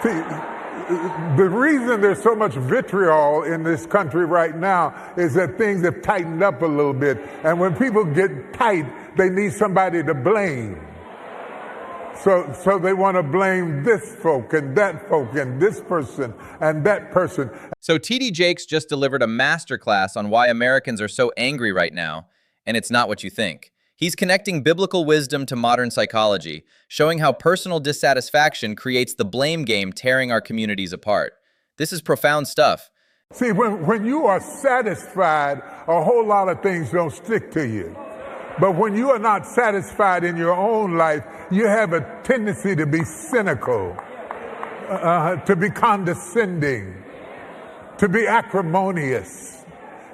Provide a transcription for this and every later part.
See, the reason there's so much vitriol in this country right now is that things have tightened up a little bit. And when people get tight, they need somebody to blame. So they want to blame this folk and this person and that person. So TD Jakes just delivered a masterclass on why Americans are so angry right now, and it's not what you think. He's connecting biblical wisdom to modern psychology, showing how personal dissatisfaction creates the blame game tearing our communities apart. This is profound stuff. See, when you are satisfied, a whole lot of things don't stick to you. But when you are not satisfied in your own life, you have a tendency to be cynical, to be condescending, to be acrimonious,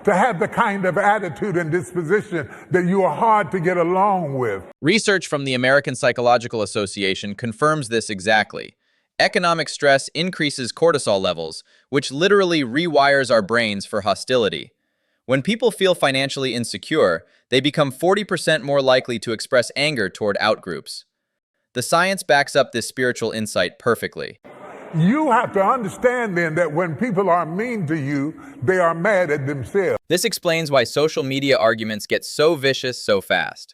to have the kind of attitude and disposition that you are hard to get along with. Research from the American Psychological Association confirms this exactly. Economic stress increases cortisol levels, which literally rewires our brains for hostility. When people feel financially insecure, they become 40% more likely to express anger toward outgroups. The science backs up this spiritual insight perfectly. You have to understand then that when people are mean to you, they are mad at themselves. This explains why social media arguments get so vicious so fast.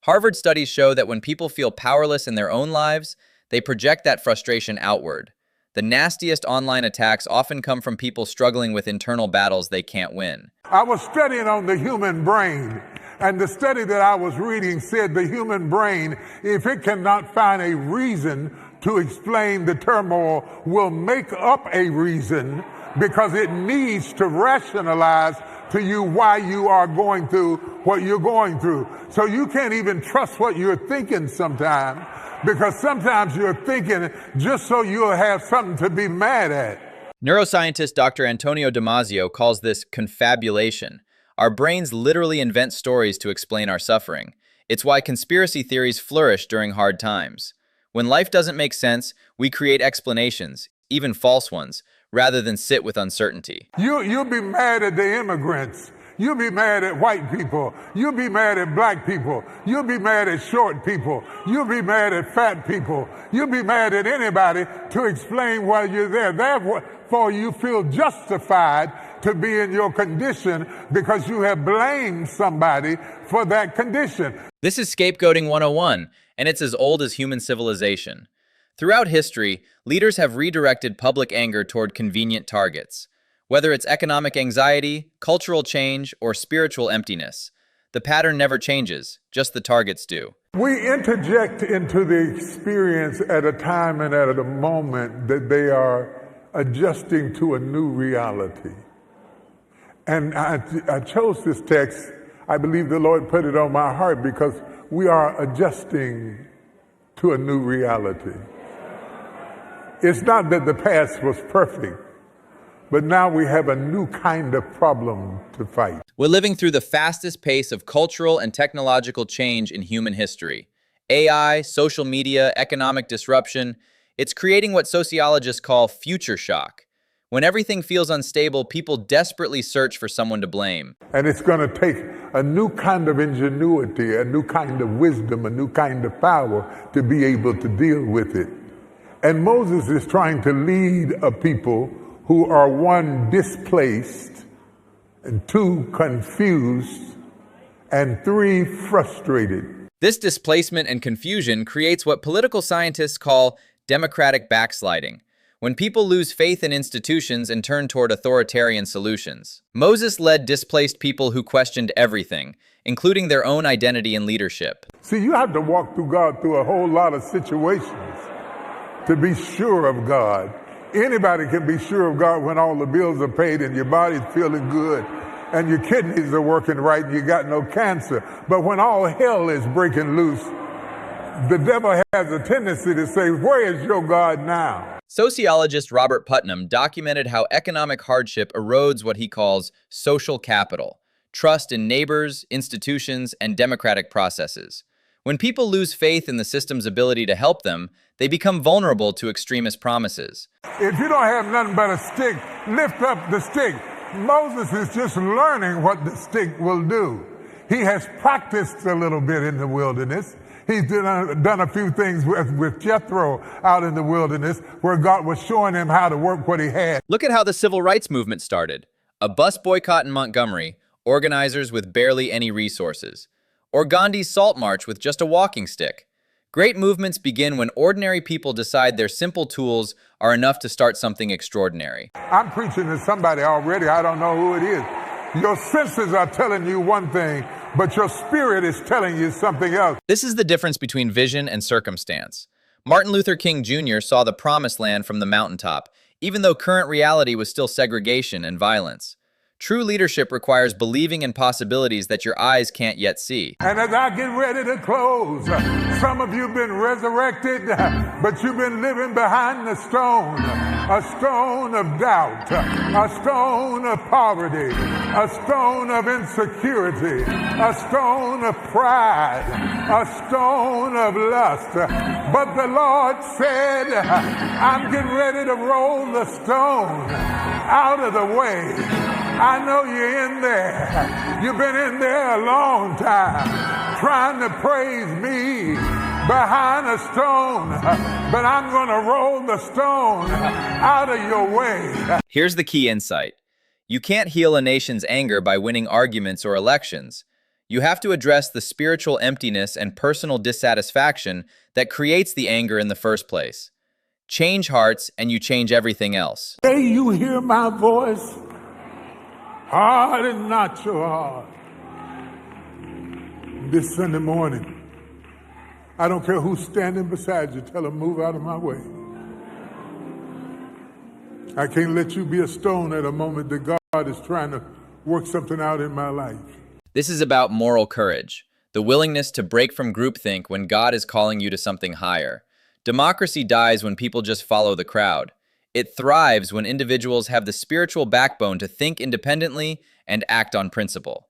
Harvard studies show that when people feel powerless in their own lives, they project that frustration outward. The nastiest online attacks often come from people struggling with internal battles they can't win. I was studying on the human brain, and the study that I was reading said the human brain, if it cannot find a reason to explain the turmoil, will make up a reason because it needs to rationalize to you why you are going through what you're going through. So you can't even trust what you're thinking sometimes, because sometimes you're thinking just so you'll have something to be mad at. Neuroscientist Dr. Antonio Damasio calls this confabulation. Our brains literally invent stories to explain our suffering. It's why conspiracy theories flourish during hard times. When life doesn't make sense, we create explanations, even false ones, rather than sit with uncertainty. You'll be mad at the immigrants. You'll be mad at white people. You'll be mad at black people. You'll be mad at short people. You'll be mad at fat people. You'll be mad at anybody to explain why you're there. Therefore, you feel justified to be in your condition because you have blamed somebody for that condition. This is Scapegoating 101, and it's as old as human civilization. Throughout history, leaders have redirected public anger toward convenient targets. Whether it's economic anxiety, cultural change, or spiritual emptiness, the pattern never changes, just the targets do. We interject into the experience at a time and at a moment that they are adjusting to a new reality. And I chose this text. I believe the Lord put it on my heart because we are adjusting to a new reality. It's not that the past was perfect, but now we have a new kind of problem to fight. We're living through the fastest pace of cultural and technological change in human history. AI, social media, economic disruption, it's creating what sociologists call future shock. When everything feels unstable, people desperately search for someone to blame. And it's going to take a new kind of ingenuity, a new kind of wisdom, a new kind of power to be able to deal with it. And Moses is trying to lead a people who are, one, displaced, and two, confused, and three, frustrated. This displacement and confusion creates what political scientists call democratic backsliding, when people lose faith in institutions and turn toward authoritarian solutions. Moses led displaced people who questioned everything, including their own identity and leadership. See, you have to walk through God through a whole lot of situations to be sure of God. Anybody can be sure of God when all the bills are paid and your body's feeling good and your kidneys are working right and you got no cancer. But when all hell is breaking loose, the devil has a tendency to say, where is your God now? Sociologist Robert Putnam documented how economic hardship erodes what he calls social capital, trust in neighbors, institutions, and democratic processes. When people lose faith in the system's ability to help them, they become vulnerable to extremist promises. If you don't have nothing but a stick, lift up the stick. Moses is just learning what the stick will do. He has practiced a little bit in the wilderness. He's done a few things with Jethro out in the wilderness where God was showing him how to work what he had. Look at how the civil rights movement started. A bus boycott in Montgomery, organizers with barely any resources. Or Gandhi's Salt March with just a walking stick. Great movements begin when ordinary people decide their simple tools are enough to start something extraordinary. I'm preaching to somebody already. I don't know who it is. Your senses are telling you one thing, but your spirit is telling you something else. This is the difference between vision and circumstance. Martin Luther King Jr. saw the promised land from the mountaintop, even though current reality was still segregation and violence. True leadership requires believing in possibilities that your eyes can't yet see. And as I get ready to close, some of you have been resurrected, but you've been living behind the stone. A stone of doubt, a stone of poverty, a stone of insecurity, a stone of pride, a stone of lust. But the Lord said, I'm getting ready to roll the stone out of the way. I know you're in there. You've been in there a long time trying to praise me behind a stone, but I'm going to roll the stone out of your way. Here's the key insight. You can't heal a nation's anger by winning arguments or elections. You have to address the spiritual emptiness and personal dissatisfaction that creates the anger in the first place. Change hearts and you change everything else. Hey, you hear my voice? Harden not your heart. This Sunday morning, I don't care who's standing beside you, tell them move out of my way. I can't let you be a stone at a moment that God is trying to work something out in my life. This is about moral courage, the willingness to break from groupthink when God is calling you to something higher. Democracy dies when people just follow the crowd. It thrives when individuals have the spiritual backbone to think independently and act on principle.